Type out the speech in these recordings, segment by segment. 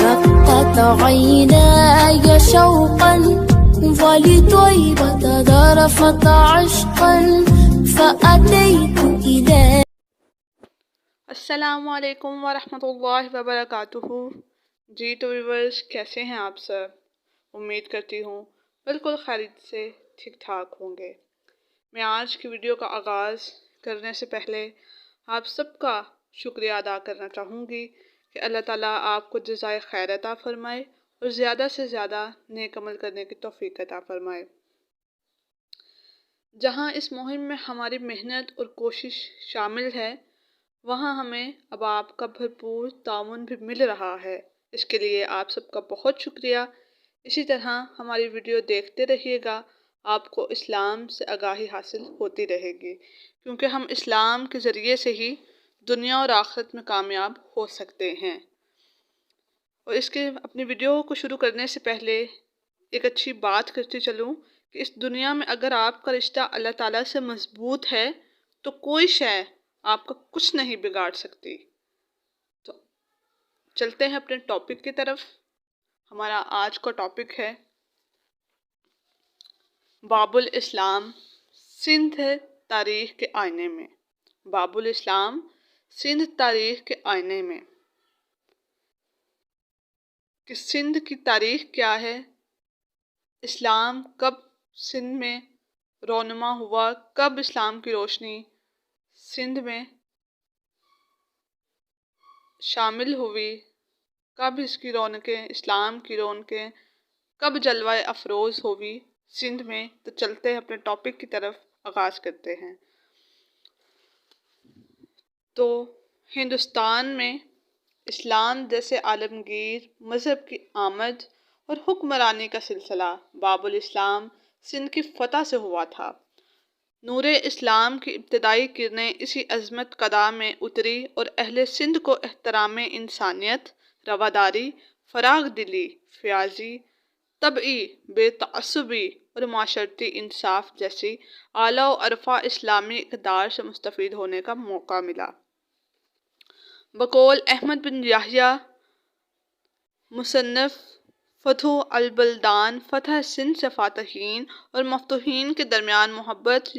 بكت عيناي شوقا ولطيبة ذرفت عشقا فأتيت إلى. السلام علیکم ورحمۃ اللہ وبرکاتہ۔ جی تو ویورز، کیسے ہیں آپ سب؟ امید کرتی ہوں بالکل خیریت سے ٹھیک ٹھاک ہوں گے۔ میں آج کی ویڈیو کا آغاز کرنے سے پہلے آپ سب کا شکریہ ادا کرنا چاہوں گی کہ اللہ تعالیٰ آپ کو جزائے خیر عطا فرمائے اور زیادہ سے زیادہ نیک عمل کرنے کی توفیق عطا فرمائے۔ جہاں اس مہم میں ہماری محنت اور کوشش شامل ہے، وہاں ہمیں اب آپ کا بھرپور تعاون بھی مل رہا ہے۔ اس کے لیے آپ سب کا بہت شکریہ۔ اسی طرح ہماری ویڈیو دیکھتے رہیے گا، آپ کو اسلام سے آگاہی حاصل ہوتی رہے گی، کیونکہ ہم اسلام کے ذریعے سے ہی دنیا اور آخرت میں کامیاب ہو سکتے ہیں۔ اور اپنی ویڈیو کو شروع کرنے سے پہلے ایک اچھی بات کرتی چلوں کہ اس دنیا میں اگر آپ کا رشتہ اللہ تعالیٰ سے مضبوط ہے تو کوئی شے آپ کا کچھ نہیں بگاڑ سکتی۔ تو چلتے ہیں اپنے ٹاپک کی طرف۔ ہمارا آج کا ٹاپک ہے باب الاسلام سندھ تاریخ کے آئینے میں۔ باب الاسلام سندھ تاریخ کے آئینے میں کہ سندھ کی تاریخ کیا ہے، اسلام کب سندھ میں رونما ہوا، کب اسلام کی روشنی سندھ میں شامل ہوئی، کب اس کی رونقیں، اسلام کی رونقیں کب جلوہ افروز ہوئی سندھ میں۔ تو چلتے ہیں اپنے ٹاپک کی طرف، آغاز کرتے ہیں۔ تو ہندوستان میں اسلام جیسے عالمگیر مذہب کی آمد اور حکمرانی کا سلسلہ باب الاسلام سندھ کی فتح سے ہوا تھا۔ نور اسلام کی ابتدائی کرنیں اسی عظمت قدا میں اتری اور اہل سندھ کو احترام انسانیت، رواداری، فراخ دلی، فیاضی، طبعی بے تعصبی اور معاشرتی انصاف جیسی اعلیٰ و ارفع اسلامی اقدار سے مستفید ہونے کا موقع ملا۔ بقول احمد بن یحییٰ مصنف فتح البلدان، فتح سندھ سے فاتحین اور مفتوحین کے درمیان محبت،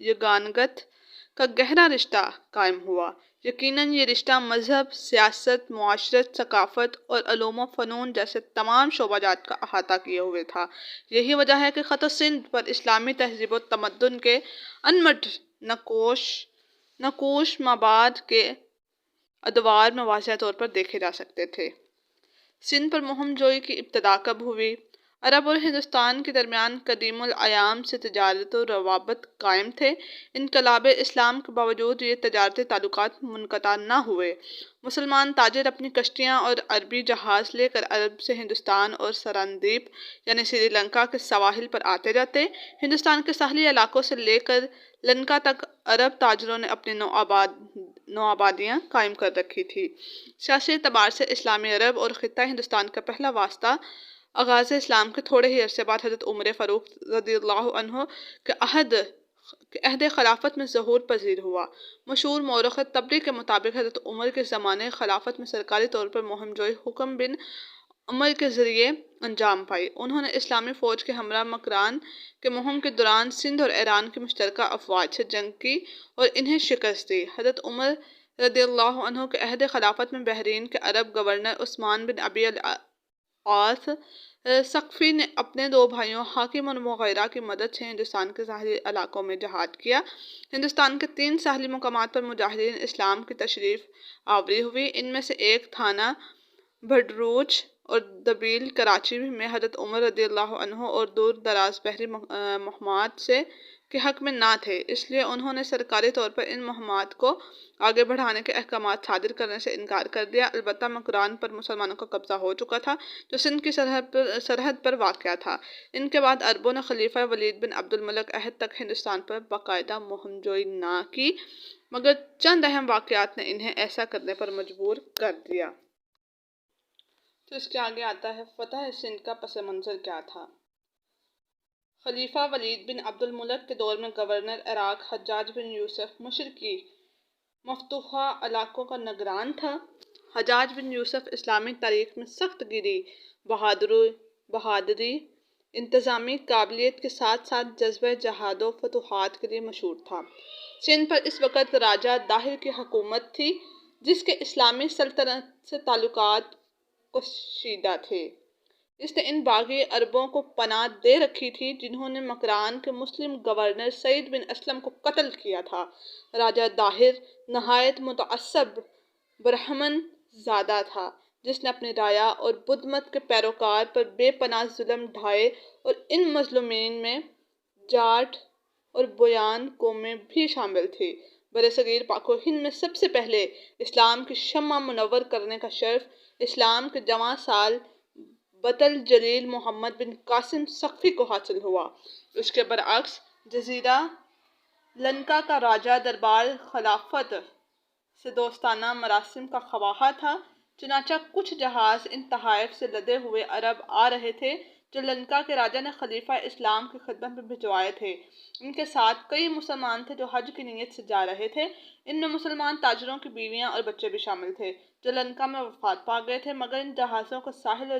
یگانگت کا گہرا رشتہ قائم ہوا۔ یقیناً یہ رشتہ مذہب، سیاست، معاشرت، ثقافت اور علوم و فنون جیسے تمام شعبہ جات کا احاطہ کیے ہوئے تھا۔ یہی وجہ ہے کہ خط سندھ پر اسلامی تہذیب و تمدن کے انمٹ نقوش مابعد کے ادوار میں واضح طور پر دیکھے جا سکتے تھے۔ سندھ پر مہم جوئی کی ابتدا کب ہوئی؟ عرب اور ہندوستان کے درمیان قدیم الایام سے تجارت و روابط قائم تھے۔ انقلاب اسلام کے باوجود یہ تجارتی تعلقات منقطع نہ ہوئے۔ مسلمان تاجر اپنی کشتیاں اور عربی جہاز لے کر عرب سے ہندوستان اور سرندیپ یعنی سری لنکا کے سواحل پر آتے جاتے۔ ہندوستان کے ساحلی علاقوں سے لے کر لنکا تک عرب تاجروں نے اپنی نوآبادیاں قائم کر رکھی تھی۔ سیاسی اعتبار سے اسلامی عرب اور خطہ ہندوستان کا پہلا واسطہ آغاز اسلام کے تھوڑے ہی عرصے بعد حضرت عمر فاروق رضی اللہ عنہ کے عہد خلافت میں ظہور پذیر ہوا۔ مشہور مورخ طبری کے مطابق حضرت عمر کے زمانے خلافت میں سرکاری طور پر مہم جوئی حکم بن عمر کے ذریعے انجام پائی۔ انہوں نے اسلامی فوج کے ہمراہ مکران کے مہم کے دوران سندھ اور ایران کی مشترکہ افواج سے جنگ کی اور انہیں شکست دی۔ حضرت عمر رضی اللہ عنہ کے عہد خلافت میں بحرین کے عرب گورنر عثمان بن ابی العاص ثقفی نے اپنے دو بھائیوں حاکم اور مغیرہ کی مدد سے ہندوستان کے ساحلی علاقوں میں جہاد کیا۔ ہندوستان کے 3 ساحلی مقامات پر مجاہدین اسلام کی تشریف آوری ہوئی۔ ان میں سے ایک تھانہ بھڈروچ اور دبیل کراچی میں حضرت عمر رضی اللہ عنہ اور دور دراز بحری مہمات کے حق میں نہ تھے، اس لیے انہوں نے سرکاری طور پر ان مہمات کو آگے بڑھانے کے احکامات صادر کرنے سے انکار کر دیا۔ البتہ مکران پر مسلمانوں کا قبضہ ہو چکا تھا، جو سندھ کی سرحد پر واقع تھا۔ ان کے بعد عربوں نے خلیفہ ولید بن عبد الملک عہد تک ہندوستان پر باقاعدہ مہم جوئی نہ کی، مگر چند اہم واقعات نے انہیں ایسا کرنے پر مجبور کر دیا۔ تو اس کے آگے آتا ہے فتح سندھ کا پس منظر کیا تھا۔ خلیفہ ولید بن عبد الملک کے دور میں گورنر عراق حجاج بن یوسف مصر کی مفتوحہ علاقوں کا نگران تھا۔ حجاج بن یوسف اسلامی تاریخ میں سخت گیری، بہادری، انتظامی قابلیت کے ساتھ ساتھ جذبہ جہاد و فتوحات کے لیے مشہور تھا۔ سندھ پر اس وقت راجہ داہر کی حکومت تھی، جس کے اسلامی سلطنت سے تعلقات کشیدہ تھے۔ اس نے ان باغی عربوں کو پناہ دے رکھی تھی جنہوں نے مکران کے مسلم گورنر سعید بن اسلم کو قتل کیا تھا۔ راجہ داہر نہایت متعصب برہمن زادہ تھا، جس نے اپنی رایا اور بدھ مت کے پیروکار پر بے پناہ ظلم ڈھائے، اور ان مظلومین میں جاٹ اور بویان قومیں بھی شامل تھیں۔ برصغیر پاک و ہند میں سب سے پہلے اسلام کی شمع منور کرنے کا شرف اسلام کے جواں سال بطل جلیل محمد بن قاسم سقفی کو حاصل ہوا۔ اس کے برعکس جزیرہ لنکا کا راجہ دربار خلافت سے دوستانہ مراسم کا خواہاں تھا، چنانچہ کچھ جہاز ان تحائف سے لدے ہوئے عرب آ رہے تھے جو لنکا کے راجہ نے خلیفہ اسلام کی خدمت میں بھجوائے تھے۔ ان کے ساتھ کئی مسلمان تھے جو حج کی نیت سے جا رہے تھے۔ ان میں مسلمان تاجروں کی بیویاں اور بچے بھی شامل تھے جو لنکا میں وفات پا گئے تھے، مگر ان جہازوں کو ساحل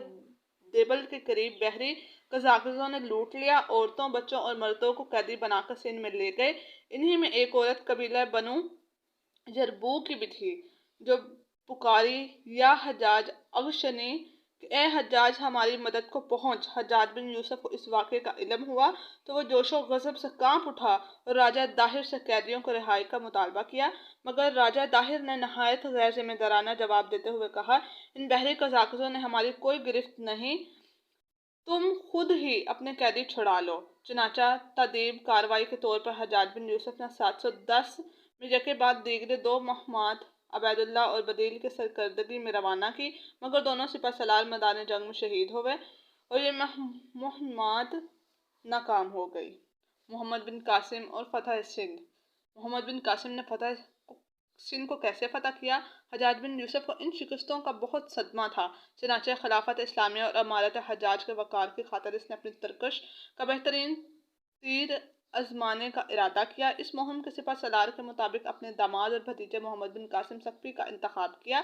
دیبل کے قریب بحری قزاقزوں نے لوٹ لیا۔ عورتوں، بچوں اور مردوں کو قیدی بنا کر سندھ میں لے گئے۔ انہی میں ایک عورت قبیلہ بنو جربو کی بھی تھی جو پکاری یا حجاج اغشنی کہ اے حجاج ہماری مدد کو پہنچ۔ حجاج بن یوسف کو اس واقعے کا علم ہوا تو وہ جوش و غضب سے کانپ اٹھا اور راجہ داہر سے قیدیوں کو رہائی کا مطالبہ کیا، مگر راجہ داہر نے نہایت غیر ذمہ دارانہ جواب دیتے ہوئے کہا، ان بحری قزاقزوں نے ہماری کوئی گرفت نہیں، تم خود ہی اپنے قیدی چھڑا لو۔ چنانچہ تادیب کارروائی کے طور پر حجاج بن یوسف نے 710 میں یکے بعد دیگرے 2 مہمات عبید اللہ اور بدیل کے سرکردگی میں روانہ کی، مگر دونوں سپہ سالار میدان جنگ میں شہید ہوئے اور یہ مہمات ناکام ہو گئی۔ محمد بن قاسم اور فتح سندھ۔ محمد بن قاسم نے سندھ کو کیسے فتح کیا؟ حجاج بن یوسف کو ان شکستوں کا بہت صدمہ تھا، چنانچہ خلافت اسلامیہ اور امارت حجاج کے وقار کی خاطر اس نے اپنی ترکش کا بہترین تیر آزمانے کا ارادہ کیا۔ اس مہم کے سپہ سالار کے مطابق اپنے داماد اور بھتیجے محمد بن قاسم سقفی کا انتخاب کیا،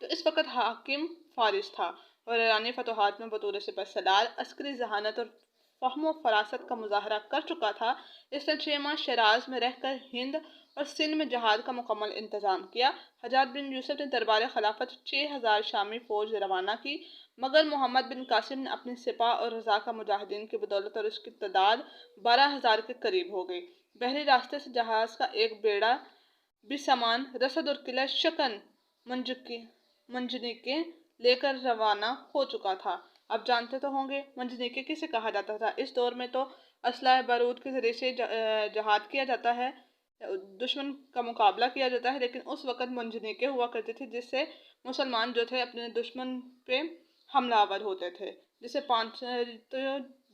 جو اس وقت حاکم فارس تھا اور ایرانی فتوحات میں بطور سپہ سالار عسکری ذہانت اور فہم و فراست کا مظاہرہ کر چکا تھا۔ اس نے 6 ماہ شیراز میں رہ کر ہند اور سندھ میں جہاد کا مکمل انتظام کیا۔ حجاج بن یوسف نے دربار خلافت 6000 شامی فوج روانہ کی، مگر محمد بن قاسم نے اپنی سپاہ اور رضاکار مجاہدین کی بدولت اور اس کی تعداد 12000 کے قریب ہو گئی، بحری راستے سے جہاز کا ایک بیڑا بھی سامان، رسد اور قلعہ شکن منجنیقیں لے کر روانہ ہو چکا تھا۔ آپ جانتے تو ہوں گے منجنیقیں کسے کہا جاتا تھا۔ اس دور میں تو اسلحہ بارود کے ذریعے سے جہاد کیا جاتا ہے، دشمن کا مقابلہ کیا جاتا ہے، لیکن اس وقت منجنیقیں ہوا کرتی تھی جس سے مسلمان جو تھے اپنے دشمن پہ حملہ آور ہوتے تھے،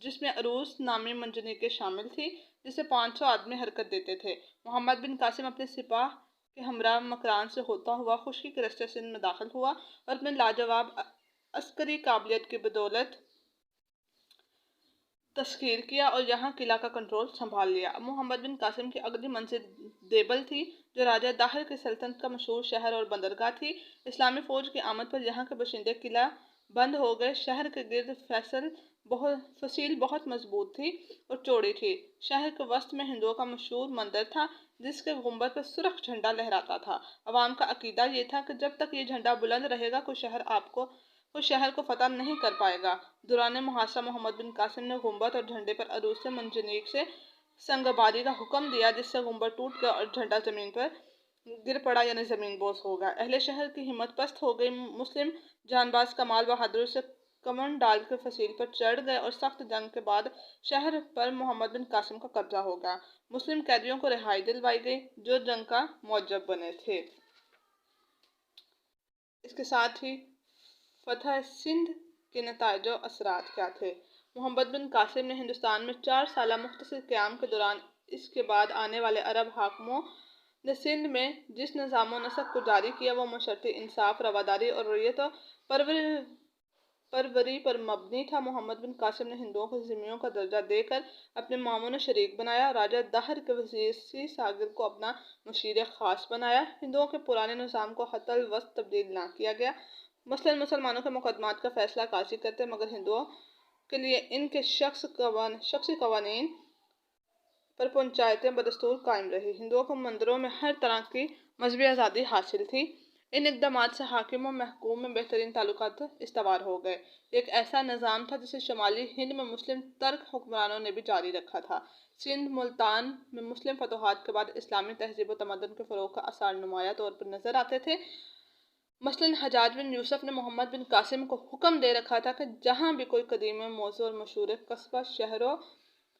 جس میں عروس نامی منجنیقیں شامل تھی، جس سے 500 آدمی حرکت دیتے تھے۔ محمد بن قاسم اپنے سپاہ کے ہمراہ مکران سے ہوتا ہوا خشکی کے راستے سندھ میں داخل ہوا اور اپنے لاجواب عسکری قابلیت کی بدولت تسخیر کیا اور یہاں قلعہ کا کنٹرول سنبھال لیا۔ اب محمد بن قاسم کی اگلی منزل دیبل تھی، جو راجہ داہر کی سلطنت کا مشہور شہر اور بندرگاہ تھی۔ اسلامی فوج کی آمد پر یہاں کے باشندے قلعہ بند ہو گئے۔ شہر کے گرد فصیل بہت مضبوط تھی اور چوڑی تھی۔ شہر کے وسط میں ہندوؤں کا مشہور مندر تھا جس کے گنبد پر سرخ جھنڈا لہراتا تھا۔ عوام کا عقیدہ یہ تھا کہ جب تک یہ جھنڈا بلند رہے گا کوئی شہر کو فتح نہیں کر پائے گا۔ دوران محاصرہ محمد بن قاسم نے گنبد اور جھنڈے پر عروس منجنیق سے سنگ باری کا حکم دیا، جس سے گنبد ٹوٹ گیا اور جھنڈا زمین پر گر پڑا، یعنی زمین بوس ہو گیا۔ اہل شہر کی ہمت پست ہو گئی۔ مسلم جان باز کمال بہادر سے کمر ڈال کر فصیل پر چڑھ گئے اور سخت جنگ کے بعد شہر پر محمد بن قاسم کا قبضہ ہو گیا۔ مسلم قیدیوں کو رہائی دلوائی گئی جو جنگ کا موجب بنے تھے۔ اس کے ساتھ ہی فتح سندھ کے نتائج و اثرات کیا تھے؟ محمد بن قاسم نے ہندوستان میں 4 سالہ مختصر قیام کے دوران اس کے بعد آنے والے عرب حاکموں نے سندھ میں جس نظام و نسق کو جاری کیا وہ معاشرتی انصاف، رواداری اور رعیت پروری پر مبنی تھا۔ محمد بن قاسم نے ہندوؤں کو ذمیوں کا درجہ دے کر اپنے معاون و شریک بنایا۔ راجہ دہر کے وزیر ساگر کو اپنا مشیر خاص بنایا۔ ہندوؤں کے پرانے نظام کو حتی الوقت تبدیل نہ کیا گیا۔ مثلاً مسلمانوں کے مقدمات کا فیصلہ قاضی کرتے، مگر ہندوؤں کے لیے ان کے شخصی قوانین پر پنچایتیں بدستور قائم رہی۔ ہندوؤں کو مندروں میں ہر طرح کی مذہبی آزادی حاصل تھی۔ ان اقدامات سے حاکم و محکوم میں بہترین تعلقات استوار ہو گئے۔ ایک ایسا نظام تھا جسے شمالی ہند میں مسلم ترک حکمرانوں نے بھی جاری رکھا تھا۔ سندھ ملتان میں مسلم فتوحات کے بعد اسلامی تہذیب و تمدن کے فروغ کا آثار نمایاں طور پر نظر آتے تھے۔ مثلاً حجاج بن یوسف نے محمد بن قاسم کو حکم دے رکھا تھا کہ جہاں بھی کوئی قدیم موضوع اور مشہور قصبہ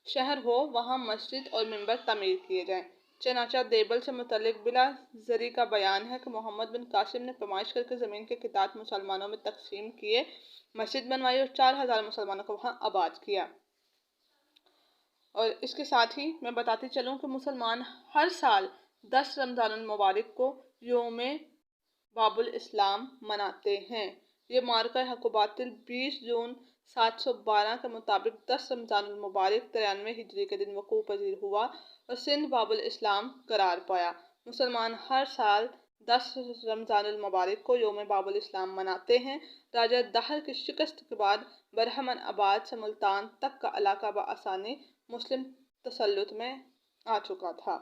شہر ہو وہاں مسجد اور منبر تعمیر کیے جائیں۔ چنانچہ دیبل سے متعلق بلا ذری کا بیان ہے کہ محمد بن قاسم نے پیمائش کر کے زمین کے قطعات مسلمانوں میں تقسیم کیے، مسجد بنوائی اور 4000 مسلمانوں کو وہاں آباد کیا۔ اور اس کے ساتھ ہی میں بتاتی چلوں کہ مسلمان ہر سال 10 رمضان المبارک کو یوم باب الاسلام مناتے ہیں۔ یہ معرکہ حق و باطل 20 جون 712 کے مطابق 10 رمضان المبارک 93 ہجری کے دن وقوع پذیر ہوا اور سندھ باب الاسلام قرار پایا۔ مسلمان ہر سال 10 رمضان المبارک کو یوم باب الاسلام مناتے ہیں۔ راجہ دہر کی شکست کے بعد برہمن آباد سے ملتان تک کا علاقہ بآسانی مسلم تسلط میں آ چکا تھا۔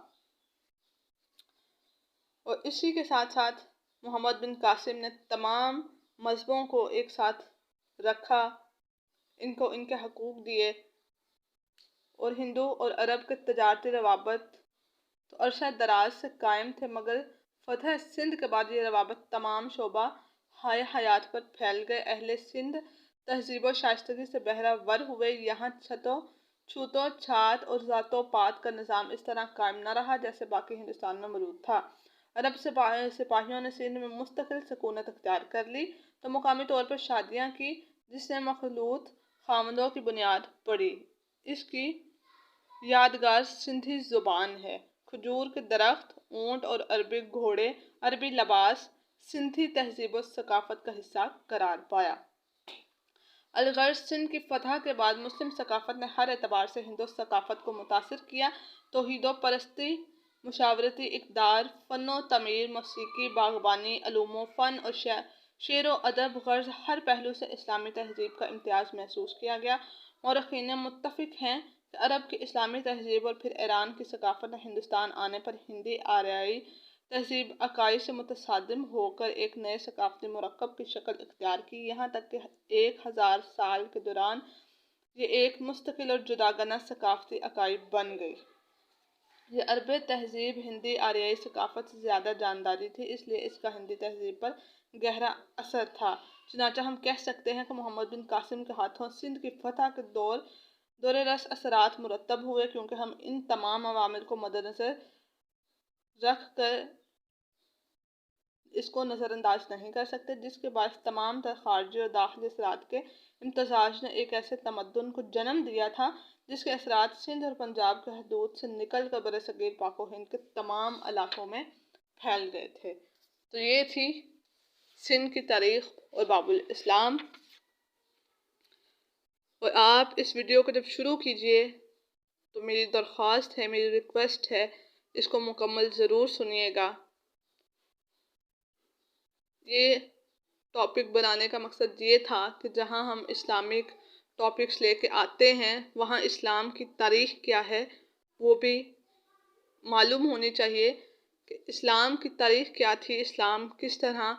اور اسی کے ساتھ ساتھ محمد بن قاسم نے تمام مذہبوں کو ایک ساتھ رکھا، ان کو ان کے حقوق دیے، اور ہندو اور عرب کے تجارتی روابط تو عرصہ دراز سے قائم تھے، مگر فتح سندھ کے بعد یہ روابط تمام شعبہ ہائے حیات پر پھیل گئے۔ اہل سندھ تہذیب و شائستگی سے بہرہ ور ہوئے۔ یہاں چھوت و چھات اور ذات و پات کا نظام اس طرح قائم نہ رہا جیسے باقی ہندوستان میں موجود تھا۔ عرب سپاہیوں نے سندھ میں مستقل سکونت اختیار کر لی تو مقامی طور پر شادیاں کی، جس سے مخلوط خاندوں کی بنیاد پڑی۔ اس کی یادگار سندھی زبان ہے۔ کھجور کے درخت، اونٹ اور عربی گھوڑے، عربی لباس سندھی تہذیب و ثقافت کا حصہ قرار پایا۔ الغرض سندھ کی فتح کے بعد مسلم ثقافت نے ہر اعتبار سے ہندو ثقافت کو متاثر کیا۔ توحید و پرستی، مشاورتی اقدار، فن و تعمیر، موسیقی، باغبانی، علوم و فن اور شعر و ادب، غرض ہر پہلو سے اسلامی تہذیب کا امتیاز محسوس کیا گیا۔ مورخین متفق ہیں کہ عرب کی اسلامی تہذیب اور پھر ایران کی ثقافت نے ہندوستان آنے پر ہندی آریائی تہذیب اکائی سے متصادم ہو کر ایک نئے ثقافتی مرکب کی شکل اختیار کی، یہاں تک کہ 1000 سال کے دوران یہ ایک مستقل اور جداگانہ ثقافتی اکائی بن گئی۔ یہ عربی تہذیب ہندی آریائی ثقافت سے زیادہ جانداری تھی، اس لیے اس کا ہندی تہذیب پر گہرا اثر تھا۔ چنانچہ ہم کہہ سکتے ہیں کہ محمد بن قاسم کے ہاتھوں سندھ کی فتح کے دور رس اثرات مرتب ہوئے، کیونکہ ہم ان تمام عوامل کو مدنظر رکھ کر اس کو نظر انداز نہیں کر سکتے، جس کے باعث تمام تر خارجی اور داخلی اثرات کے امتزاج نے ایک ایسے تمدن کو جنم دیا تھا جس کے اثرات سندھ اور پنجاب کے حدود سے نکل کر برصغیر پاک و ہند کے تمام علاقوں میں پھیل گئے تھے۔ تو یہ تھی سندھ کی تاریخ اور باب الاسلام۔ اور آپ اس ویڈیو کو جب شروع کیجئے تو میری درخواست ہے، میری ریکویسٹ ہے، اس کو مکمل ضرور سنیے گا۔ یہ ٹاپک بنانے کا مقصد یہ تھا کہ جہاں ہم اسلامک ٹاپکس لے کے آتے ہیں وہاں اسلام کی تاریخ کیا ہے وہ بھی معلوم ہونی چاہیے کہ اسلام کی تاریخ کیا تھی، اسلام کس طرح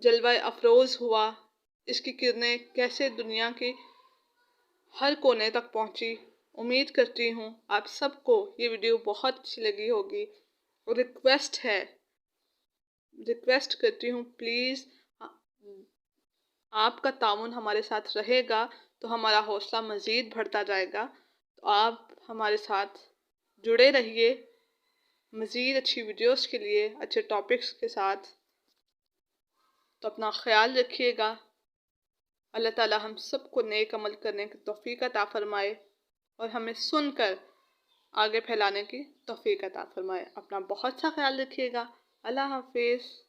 جلوہ افروز ہوا، اس کی کرنیں کیسے دنیا کی ہر کونے تک پہنچی۔ امید کرتی ہوں آپ سب کو یہ ویڈیو بہت اچھی لگی ہوگی، اور ریکویسٹ کرتی ہوں پلیز آپ کا تعاون ہمارے ساتھ رہے گا تو ہمارا حوصلہ مزید بڑھتا جائے گا۔ تو آپ ہمارے ساتھ جڑے رہیے مزید اچھی ویڈیوز کے لیے، اچھے ٹاپکس کے ساتھ۔ تو اپنا خیال رکھیے گا۔ اللہ تعالی ہم سب کو نیک عمل کرنے کی توفیق عطا فرمائے اور ہمیں سن کر آگے پھیلانے کی توفیق عطا فرمائے۔ اپنا بہت سا خیال رکھیے گا۔ اللہ حافظ۔